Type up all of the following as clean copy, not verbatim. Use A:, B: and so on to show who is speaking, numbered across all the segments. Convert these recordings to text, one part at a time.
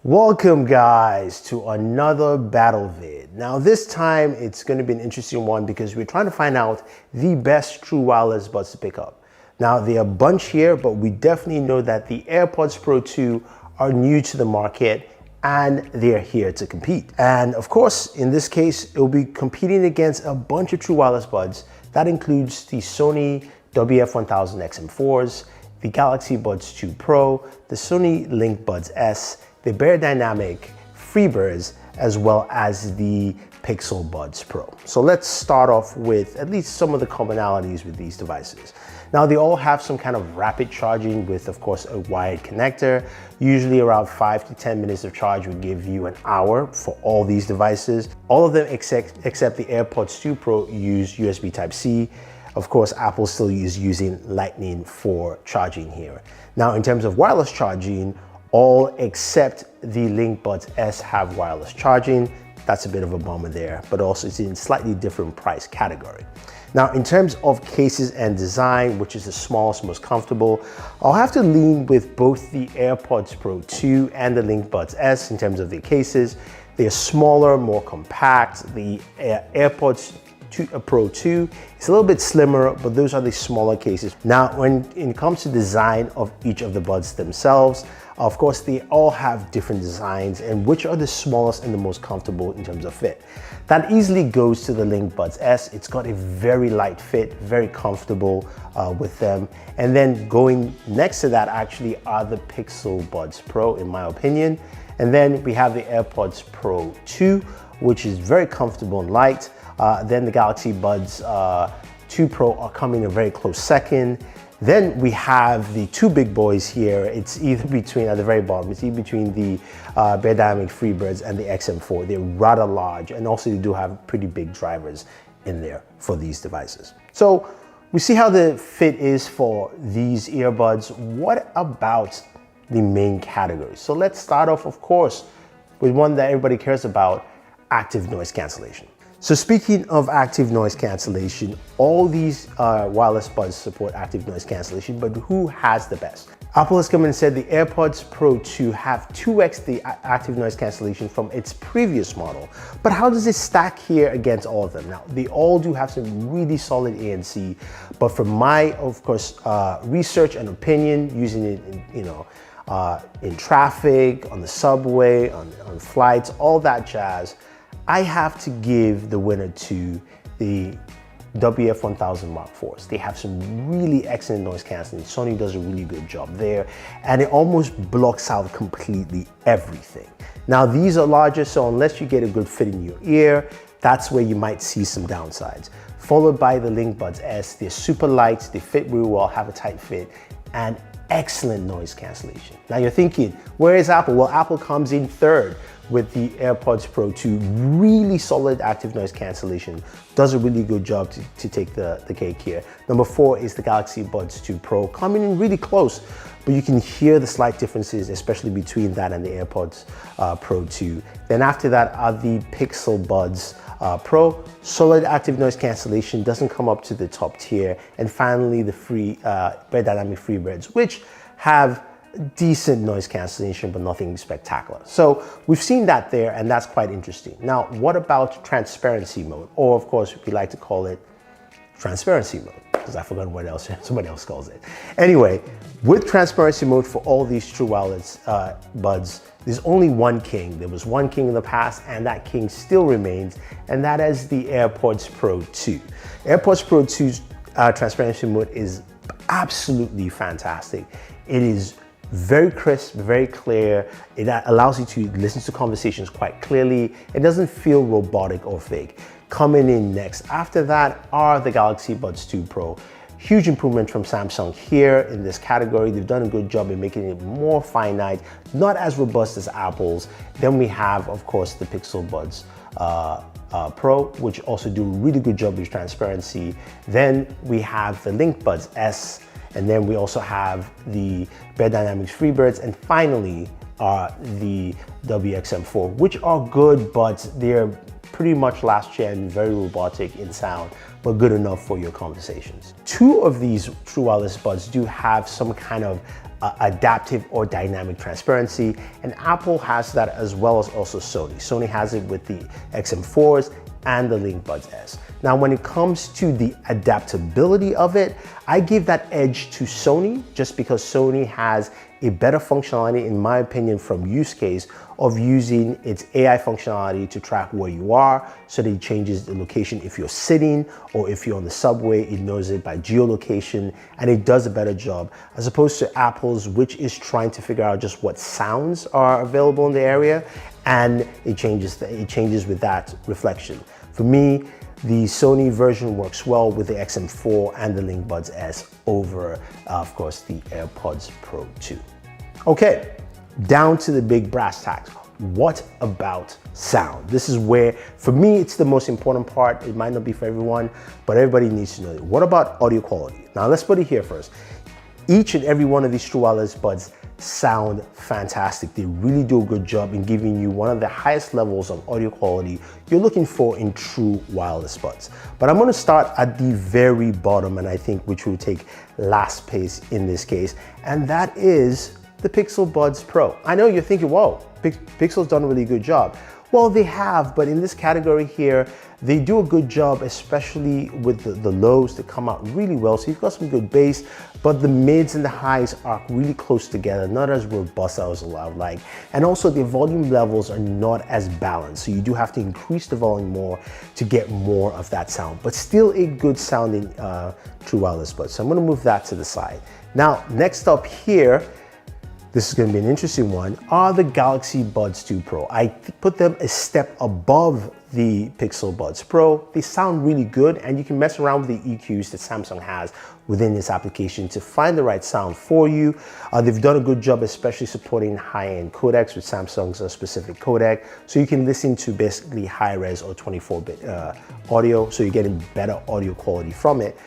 A: Welcome guys to another battle vid. Now this time it's going to be an interesting one because we're trying to find out the best true wireless buds to pick up. Now there are a bunch here, but we definitely know that the AirPods Pro 2 are new to the market and they're here to compete. And of course, in this case, it will be competing against a bunch of true wireless buds. That includes the Sony WF-1000 XM4s, the Galaxy Buds 2 Pro, the Sony Link Buds S, the Beyerdynamic Freebirds, as well as the Pixel Buds Pro. So let's start off with at least some of the commonalities with these devices. Now they all have some kind of rapid charging with, of course, a wired connector. Usually around 5 to 10 minutes of charge will give you an hour for all these devices. All of them except the AirPods 2 Pro use USB Type-C. Of course, Apple still is using Lightning for charging here. Now in terms of wireless charging, all except the Link Buds S have wireless charging. That's a bit of a bummer there, but also it's in slightly different price category. Now, in terms of cases and design, which is the smallest, most comfortable, I'll have to lean with both the AirPods Pro 2 and the Link Buds S in terms of the cases. They're smaller, more compact. The AirPods Pro 2 is a little bit slimmer, but those are the smaller cases. Now, when it comes to design of each of the buds themselves, of course, they all have different designs and which are the smallest and the most comfortable in terms of fit. That easily goes to the Link Buds S. It's got a very light fit, very comfortable with them. And then going next to that actually are the Pixel Buds Pro, in my opinion. And then we have the AirPods Pro 2, which is very comfortable and light. Then the Galaxy Buds 2 Pro are coming a very close second. Then we have the two big boys here. It's either between, at the very bottom, it's either between the Beyerdynamic Freebirds and the XM4. They're rather large, and also they do have pretty big drivers in there for these devices. So we see how the fit is for these earbuds. What about the main categories? So let's start off, of course, with one that everybody cares about, active noise cancellation. So speaking of active noise cancellation, all these wireless buds support active noise cancellation, but who has the best? Apple has come in and said the AirPods Pro 2 have 2x the active noise cancellation from its previous model. But how does it stack here against all of them? Now, they all do have some really solid ANC, but from my, of course, research and opinion, using it in traffic, on the subway, on flights, all that jazz, I have to give the winner to the WF-1000 Mark IVs. They have some really excellent noise cancelling. Sony does a really good job there, and it almost blocks out completely everything. Now, these are larger, so unless you get a good fit in your ear, that's where you might see some downsides. Followed by the Link Buds S. They're super light, they fit really well, have a tight fit, and excellent noise cancellation. Now you're thinking, where is Apple? Well, Apple comes in third with the AirPods Pro 2, really solid active noise cancellation, does a really good job to take the cake here. Number 4 is the Galaxy Buds 2 Pro, coming in really close, but you can hear the slight differences, especially between that and the AirPods Pro 2. Then after that are the Pixel Buds Pro, solid active noise cancellation, doesn't come up to the top tier. And finally, the Beyerdynamic Freebirds, which have decent noise cancellation, but nothing spectacular. So we've seen that there, and that's quite interesting. Now, what about transparency mode? Or of course, we like to call it transparency mode, because I forgot what else somebody else calls it. Anyway, with transparency mode for all these true wireless buds, there's only one king. There was one king in the past, and that king still remains, and that is the AirPods Pro 2. AirPods Pro 2's transparency mode is absolutely fantastic. It is very crisp, very clear. It allows you to listen to conversations quite clearly. It doesn't feel robotic or fake. Coming in next after that are the Galaxy Buds 2 Pro. Huge improvement from Samsung here in this category. They've done a good job in making it more finite, not as robust as Apple's. Then we have, of course, the Pixel Buds Pro, which also do a really good job with transparency. Then we have the Link Buds S, and then we also have the Beyerdynamic Freebirds, and finally the WXM4, which are good, but they're pretty much last gen, very robotic in sound, but good enough for your conversations. Two of these true wireless buds do have some kind of adaptive or dynamic transparency, and Apple has that as well as also Sony. Sony has it with the XM4s and the LinkBuds S. Now, when it comes to the adaptability of it, I give that edge to Sony just because Sony has a better functionality, in my opinion, from use case of using its AI functionality to track where you are, so that it changes the location if you're sitting or if you're on the subway, it knows it by geolocation, and it does a better job as opposed to Apple's, which is trying to figure out just what sounds are available in the area, and it changes with that reflection. For me, the Sony version works well with the XM4 and the LinkBuds S over, of course, the AirPods Pro 2. Okay, down to the big brass tacks. What about sound? This is where, for me, it's the most important part. It might not be for everyone, but everybody needs to know it. What about audio quality? Now, let's put it here first. Each and every one of these true wireless buds sound fantastic. They really do a good job in giving you one of the highest levels of audio quality you're looking for in true wireless buds. But I'm going to start at the very bottom, and I think which will take last place in this case, and that is the Pixel Buds Pro. I know you're thinking, whoa, Pixel's done a really good job. Well, they have, but in this category here, they do a good job, especially with the lows that come out really well. So you've got some good bass, but the mids and the highs are really close together, not as robust as I would like. And also the volume levels are not as balanced. So you do have to increase the volume more to get more of that sound, but still a good sounding true wireless bud. So I'm gonna move that to the side. Now, next up here, this is going to be an interesting one, are the Galaxy Buds 2 Pro. I put them a step above the Pixel Buds Pro. They sound really good, and you can mess around with the EQs that Samsung has within this application to find the right sound for you. They've done a good job, especially supporting high-end codecs with Samsung's specific codec. So you can listen to basically high-res or 24-bit audio, so you're getting better audio quality from it.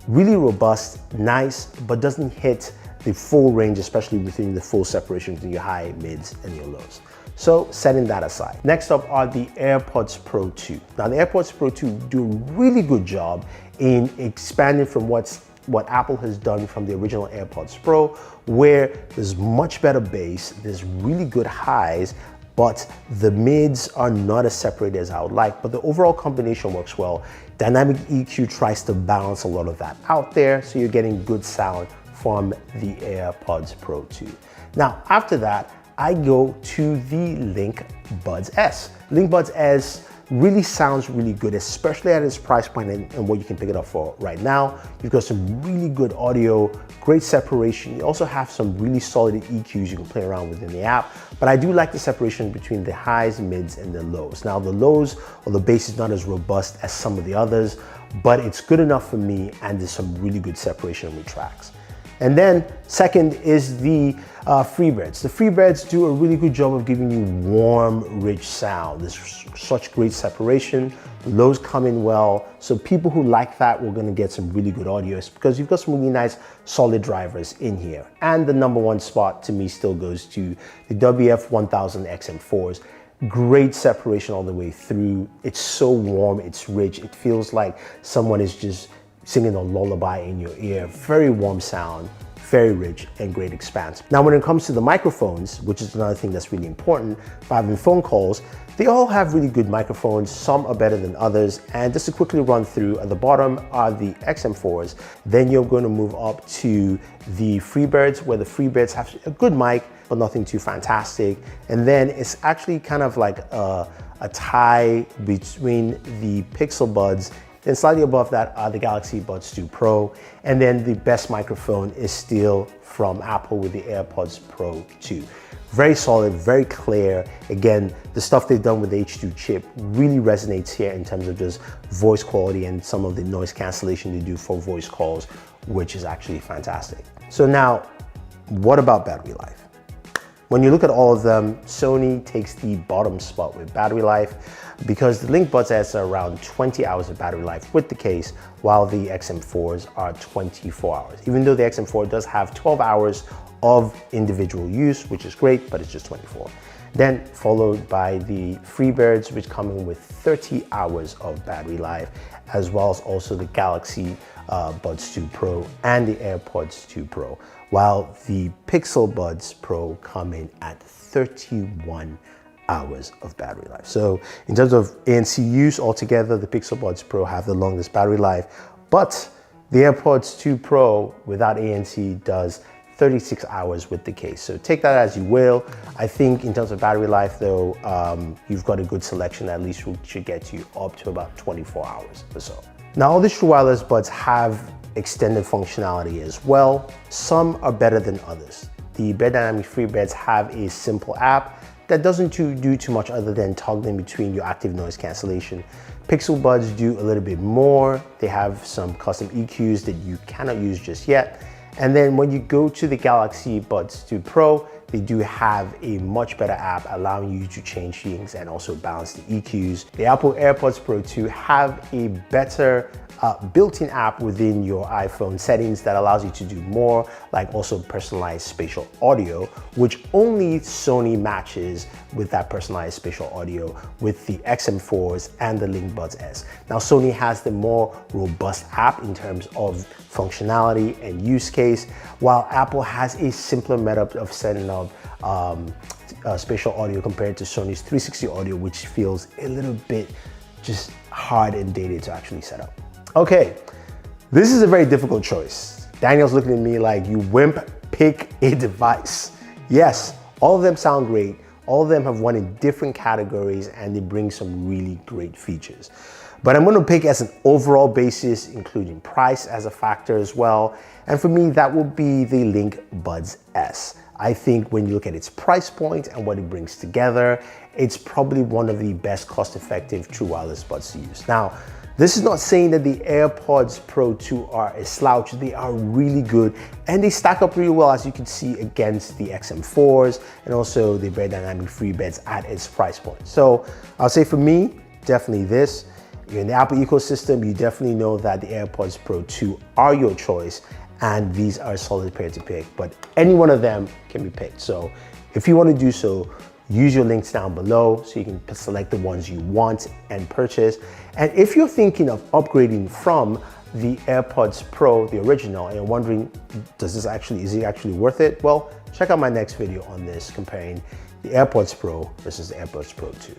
A: Really robust, nice, but doesn't hit the full range, especially within the full separation between your high, mids, and your lows. So setting that aside. Next up are the AirPods Pro 2. Now the AirPods Pro 2 do a really good job in expanding from what Apple has done from the original AirPods Pro, where there's much better bass, there's really good highs, but the mids are not as separated as I would like, but the overall combination works well. Dynamic EQ tries to balance a lot of that out there, so you're getting good sound from the AirPods Pro 2. Now, after that, I go to the LinkBuds S. LinkBuds S really sounds really good, especially at its price point and what you can pick it up for right now. You've got some really good audio, great separation. You also have some really solid EQs you can play around with in the app, but I do like the separation between the highs, mids, and the lows. Now the lows or the bass is not as robust as some of the others, but it's good enough for me, and there's some really good separation with tracks. And then second is the FreeBuds. The FreeBuds do a really good job of giving you warm, rich sound. There's such great separation. The lows come in well. So people who like that, we're gonna get some really good audio because you've got some really nice solid drivers in here. And the number one spot to me still goes to the WF-1000 XM4s. Great separation all the way through. It's so warm, it's rich. It feels like someone is just singing a lullaby in your ear. Very warm sound, very rich, and great expanse. Now, when it comes to the microphones, which is another thing that's really important for having phone calls, they all have really good microphones. Some are better than others. And just to quickly run through, at the bottom are the XM4s. Then you're going to move up to the FreeBuds, where the FreeBuds have a good mic, but nothing too fantastic. And then it's actually kind of like a tie between the Pixel Buds. Then slightly above that are the Galaxy Buds 2 Pro. And then the best microphone is still from Apple with the AirPods Pro 2. Very solid, very clear. Again, the stuff they've done with the H2 chip really resonates here in terms of just voice quality and some of the noise cancellation they do for voice calls, which is actually fantastic. So now, what about battery life? When you look at all of them, Sony takes the bottom spot with battery life because the LinkBuds S are around 20 hours of battery life with the case, while the XM4s are 24 hours. Even though the XM4 does have 12 hours of individual use, which is great, but it's just 24. then followed by the FreeBirds, which come in with 30 hours of battery life, as well as also the Galaxy Buds 2 Pro and the AirPods 2 Pro, while the Pixel Buds Pro come in at 31 hours of battery life. So in terms of ANC use altogether, the Pixel Buds Pro have the longest battery life, but the AirPods 2 Pro without ANC does 36 hours with the case. So take that as you will. I think in terms of battery life though, you've got a good selection, at least which should get you up to about 24 hours or so. Now all the true wireless buds have extended functionality as well. Some are better than others. The Bed Dynamic FreeBuds have a simple app that doesn't do too much other than toggling between your active noise cancellation. Pixel Buds do a little bit more. They have some custom EQs that you cannot use just yet. And then when you go to the Galaxy Buds 2 Pro, they do have a much better app allowing you to change things and also balance the EQs. The Apple AirPods Pro 2 have a better built-in app within your iPhone settings that allows you to do more, like also personalized spatial audio, which only Sony matches with that personalized spatial audio with the XM4s and the Link Buds S. Now Sony has the more robust app in terms of functionality and use case, while Apple has a simpler method of setting up spatial audio compared to Sony's 360 audio, which feels a little bit just hard and dated to actually set up. Okay, this is a very difficult choice. Daniel's looking at me like, you wimp, pick a device. Yes, all of them sound great. All of them have won in different categories and they bring some really great features. But I'm gonna pick as an overall basis, including price as a factor as well. And for me, that will be the Link Buds S. I think when you look at its price point and what it brings together, it's probably one of the best cost-effective true wireless buds to use. Now, this is not saying that the AirPods Pro 2 are a slouch. They are really good and they stack up really well, as you can see, against the XM4s and also the Bed Dynamic FreeBuds at its price point. So I'll say for me, definitely this. You're in the Apple ecosystem, you definitely know that the AirPods Pro 2 are your choice and these are a solid pair to pick, but any one of them can be picked. So if you want to do so, use your links down below so you can select the ones you want and purchase. And if you're thinking of upgrading from the AirPods Pro, the original, and you're wondering, is it actually worth it? Well, check out my next video on this, comparing the AirPods Pro versus the AirPods Pro 2.